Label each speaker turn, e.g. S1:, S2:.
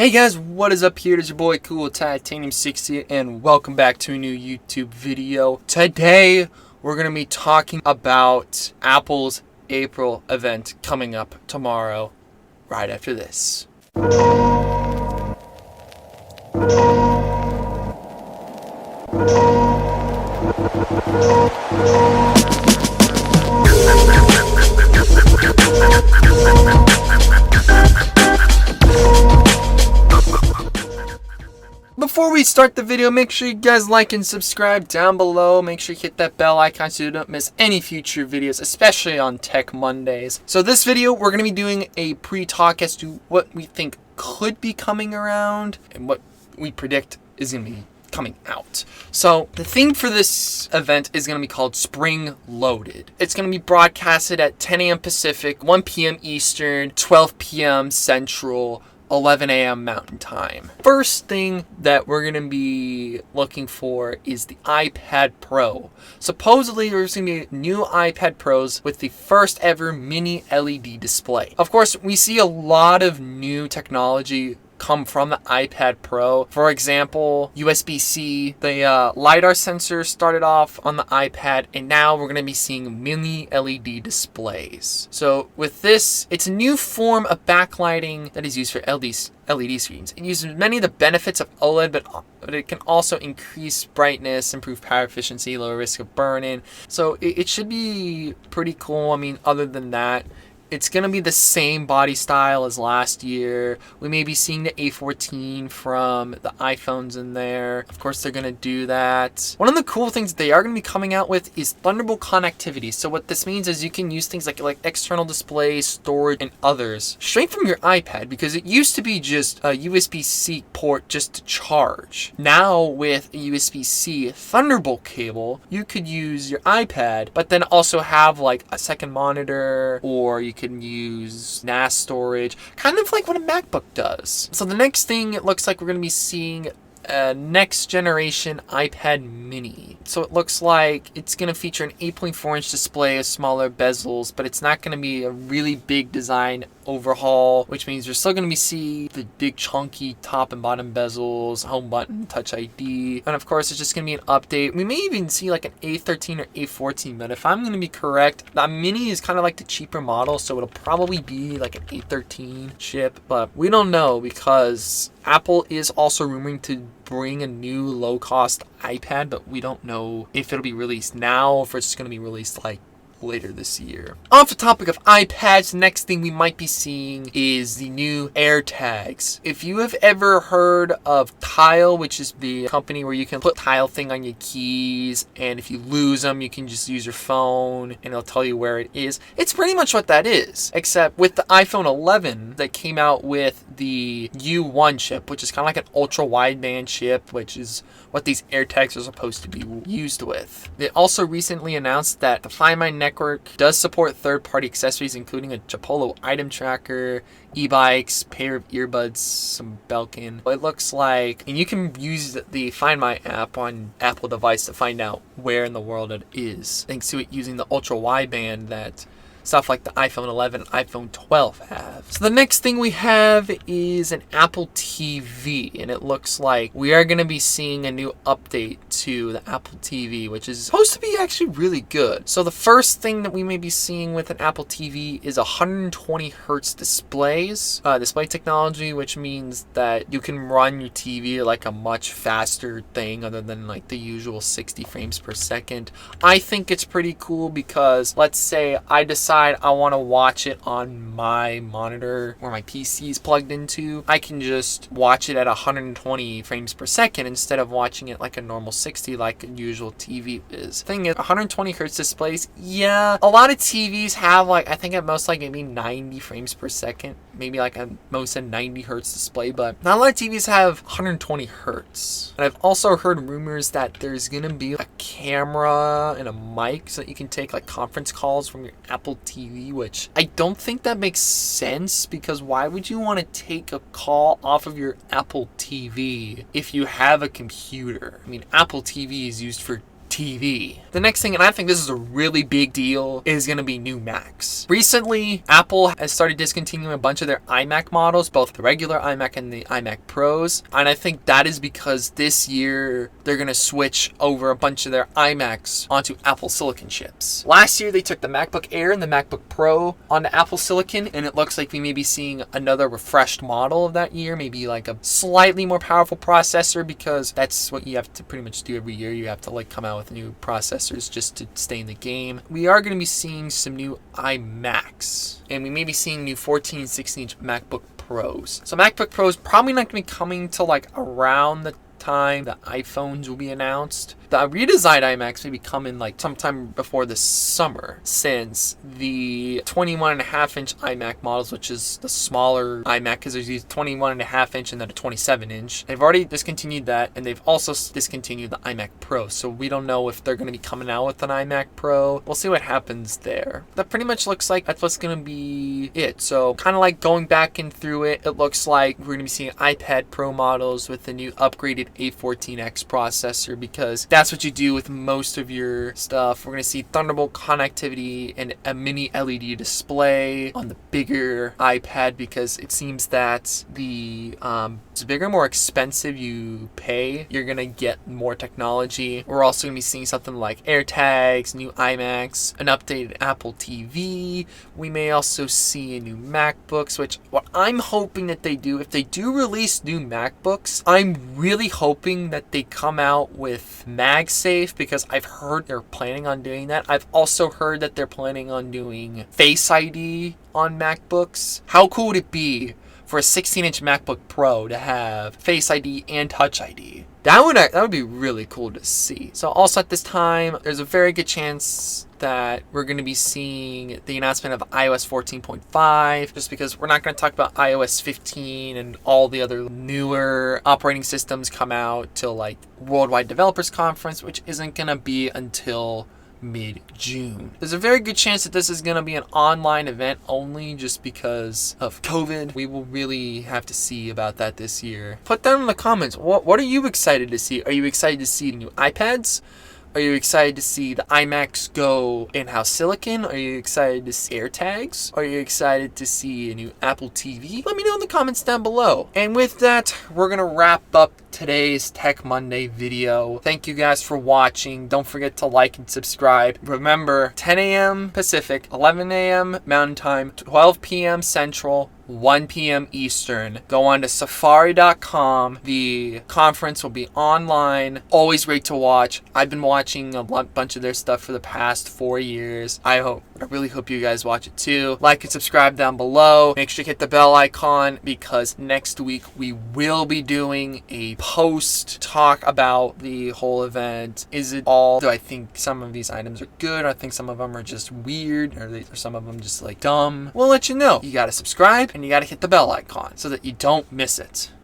S1: Hey guys, what is up? Here it is your boy Cool Titanium 60 and welcome back to a new YouTube video. Today we're going to be talking about Apple's April event coming up tomorrow right after this. Before we start the video, make sure you guys like and subscribe down below. Make sure you hit that bell icon so you don't miss any future videos, especially on Tech Mondays. So this video, we're going to be doing a pre-talk as to what we think could be coming around and what we predict is going to be coming out. So the theme for this event is going to be called Spring Loaded. It's going to be broadcasted at 10 a.m. Pacific, 1 p.m. Eastern, 12 p.m. Central, 11 a.m. Mountain Time. First thing that we're going to be looking for is the iPad Pro. Supposedly there's going to be new iPad Pros with the first ever mini LED display. Of course, we see a lot of new technology come from the iPad Pro. For example, USB-C, the LiDAR sensor started off on the iPad, and now we're going to be seeing mini LED displays. So with this, it's a new form of backlighting that is used for LED screens. It uses many of the benefits of OLED, but it can also increase brightness, improve power efficiency, lower risk of burn-in. So it should be pretty cool. I mean, other than that, it's going to be the same body style as last year. We may be seeing the A14 from the iPhones in there. Of course, they're going to do that. One of the cool things that they are going to be coming out with is Thunderbolt connectivity. So what this means is you can use things like external displays, storage, and others straight from your iPad, because it used to be just a USB-C port just to charge. Now with a USB-C Thunderbolt cable, you could use your iPad, but then also have like a second monitor, or you can use NAS storage, kind of like what a MacBook does. So the next thing, it looks like we're going to be seeing a next generation iPad mini. So it looks like it's going to feature an 8.4-inch display with smaller bezels, but it's not going to be a really big design overhaul, which means you're still going to be seeing the big chunky top and bottom bezels, home button, touch ID, and of course it's just going to be an update. We may even see like an A13 or A14, but if I'm going to be correct, the mini is kind of like the cheaper model, so it'll probably be like an A13 chip, but we don't know, because Apple is also rumoring to bring a new low-cost iPad, but we don't know if it'll be released now or if it's going to be released like later this year. Off the topic of iPads, the next thing we might be seeing is the new AirTags. If you have ever heard of Tile, which is the company where you can put Tile thing on your keys, and if you lose them, you can just use your phone and it'll tell you where it is. It's pretty much what that is, except with the iPhone 11 that came out with the U1 chip, which is kind of like an ultra wideband chip, which is what these AirTags are supposed to be used with. They also recently announced that the Find My Network does support third-party accessories, including a Chipolo item tracker, e-bikes, pair of earbuds, some Belkin. It looks like, and you can use the Find My app on Apple device to find out where in the world it is, thanks to it using the ultra wideband that stuff like the iPhone 11 and iPhone 12 have. So the next thing we have is an Apple TV, and it looks like we are going to be seeing a new update to the Apple TV, which is supposed to be actually really good. So the first thing that we may be seeing with an Apple TV is 120 hertz display technology, which means that you can run your TV like a much faster thing other than like the usual 60 frames per second. I think it's pretty cool because let's say I decide I want to watch it on my monitor where my PC is plugged into. I can just watch it at 120 frames per second instead of watching it like a normal 60 like a usual TV is. Thing is, 120 hertz displays, yeah, a lot of TVs have like, I think at most like maybe 90 frames per second, maybe like at most a 90 hertz display, but not a lot of TVs have 120 hertz. And I've also heard rumors that there's gonna be a camera and a mic so that you can take like conference calls from your Apple TV, which I don't think that makes sense, because why would you want to take a call off of your Apple TV if you have a computer? I mean, Apple TV is used for TV. The next thing, and I think this is a really big deal, is going to be new Macs. Recently, Apple has started discontinuing a bunch of their iMac models, both the regular iMac and the iMac Pros. And I think that is because this year they're going to switch over a bunch of their iMacs onto Apple Silicon chips. Last year, they took the MacBook Air and the MacBook Pro onto Apple Silicon, and it looks like we may be seeing another refreshed model of that year, maybe like a slightly more powerful processor, because that's what you have to pretty much do every year. You have to like come out with new processors just to stay in the game. We are going to be seeing some new iMacs, and we may be seeing new 14 and 16-inch MacBook Pros. So MacBook Pros probably not going to be coming till like around the time the iPhones will be announced. The redesigned iMacs may be coming like sometime before the summer, since the 21.5-inch iMac models, which is the smaller iMac, because there's these 21.5-inch and then a 27-inch. They've already discontinued that, and they've also discontinued the iMac Pro. So we don't know if they're going to be coming out with an iMac Pro. We'll see what happens there. That pretty much looks like that's what's going to be it. So kind of like going back and through it, it looks like we're going to be seeing iPad Pro models with the new upgraded A14X processor, because that's what you do with most of your stuff. We're going to see Thunderbolt connectivity and a mini LED display on the bigger iPad, because it seems that the bigger, more expensive you pay, you're going to get more technology. We're also going to be seeing something like AirTags, new iMacs, an updated Apple TV. We may also see a new MacBooks, which what I'm hoping that they do, if they do release new MacBooks, I'm really hoping that they come out with MagSafe, because I've heard they're planning on doing that. I've also heard that they're planning on doing Face ID on MacBooks. How cool would it be for a 16-inch MacBook Pro to have Face ID and Touch ID? That would be really cool to see. So also at this time, there's a very good chance that we're going to be seeing the announcement of iOS 14.5, just because we're not going to talk about iOS 15 and all the other newer operating systems come out till like Worldwide Developers Conference, which isn't going to be until mid-June. There's a very good chance that this is going to be an online event only, just because of COVID. We will really have to see about that this year. Put down in the comments, what are you excited to see? Are you excited to see new iPads? Are you excited to see the iMacs go in-house silicon? Are you excited to see AirTags? Are you excited to see a new Apple TV? Let me know in the comments down below. And with that, we're going to wrap up today's Tech Monday video. Thank you guys for watching. Don't forget to like and subscribe. Remember, 10 a.m. Pacific, 11 a.m. Mountain Time, 12 p.m. Central, 1 p.m. Eastern. Go on to Safari.com. The conference will be online. Always great to watch. I've been watching a bunch of their stuff for the past 4 years. I really hope you guys watch it too. Like and subscribe down below. Make sure to hit the bell icon, because next week we will be doing a post talk about the whole event. Is it all? Do I think some of these items are good? I think some of them are just weird, or some of them just like dumb. We'll let you know. You gotta subscribe and you gotta hit the bell icon so that you don't miss it.